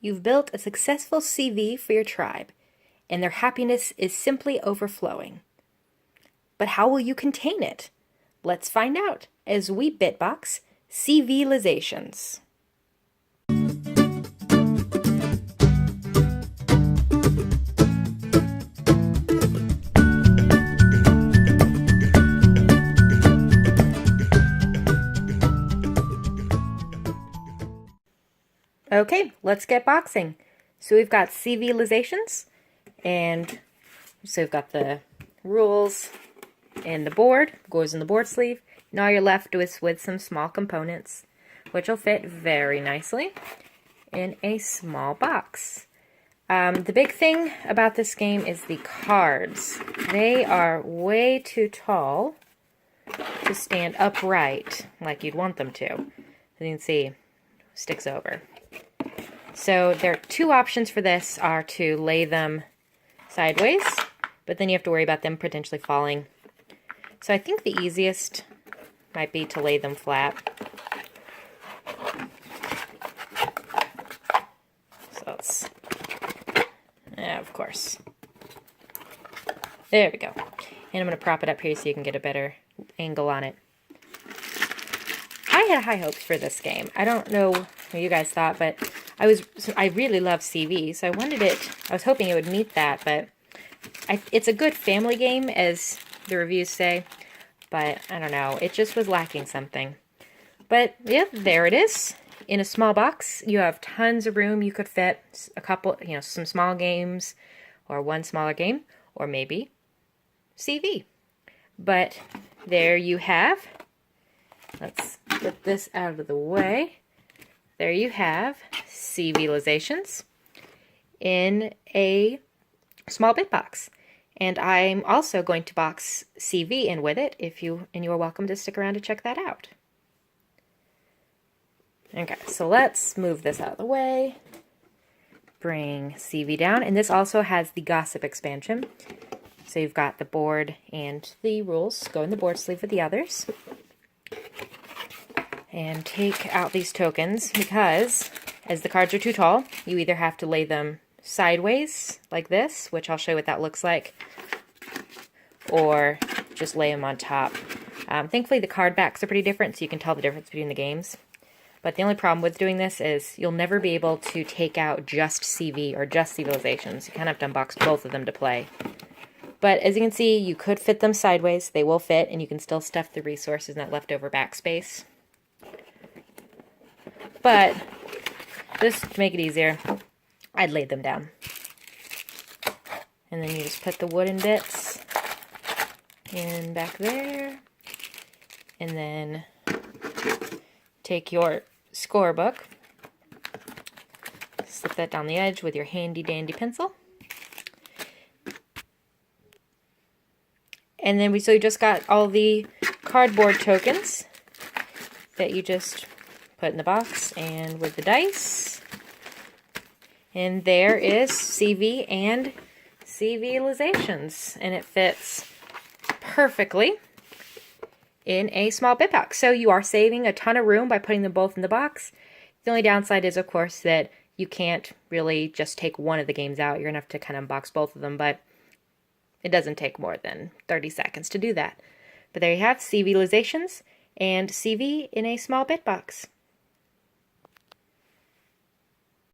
You've built a successful CV for your tribe, and their happiness is simply overflowing. But how will you contain it? Let's find out as we BITBOX CVlizations. Okay, let's get boxing. So we've got CVlizations, and so we've got the rules and the board, goes in the board sleeve. Now you're left with some small components, which will fit very nicely in a small box. The big thing about this game is the cards. They are way too tall to stand upright like you'd want them to. As you can see, sticks over. So there are two options for this are to lay them sideways, but then you have to worry about them potentially falling. So I think the easiest might be to lay them flat. So let's, of course. There we go. And I'm going to prop it up here so you can get a better angle on it. I had high hopes for this game. I don't know what you guys thought, but I really love CV, so I was hoping it would meet that, but it's a good family game, as the reviews say, but I don't know, it just was lacking something. But yeah, there it is. In a small box, you have tons of room. You could fit a couple, some small games, or one smaller game, or maybe CV. But there you have. Let's get this out of the way. There you have CVlizations in a small BITBOX. And I'm also going to box CV in with it, and you are welcome to stick around to check that out. Okay, so let's move this out of the way. Bring CV down, and this also has the Gossip expansion. So you've got the board and the rules. Go in the board sleeve with the others. And take out these tokens because, as the cards are too tall, you either have to lay them sideways like this, which I'll show you what that looks like, or just lay them on top. Thankfully the card backs are pretty different, so you can tell the difference between the games. But the only problem with doing this is you'll never be able to take out just CV or just CVlizations. You kind of have to unbox both of them to play. But as you can see, you could fit them sideways. They will fit, and you can still stuff the resources in that leftover backspace. But just to make it easier, I'd lay them down. And then you just put the wooden bits in back there. And then take your scorebook, slip that down the edge with your handy dandy pencil. And then so you just got all the cardboard tokens that you just put in the box and with the dice. And there is CV and CVlizations, and it fits perfectly in a small BITBOX. So you are saving a ton of room by putting them both in the box. The only downside is, of course, that you can't really just take one of the games out. You're going to have to kind of unbox both of them, but it doesn't take more than 30 seconds to do that. But there you have CVlizations and CV in a small BITBOX.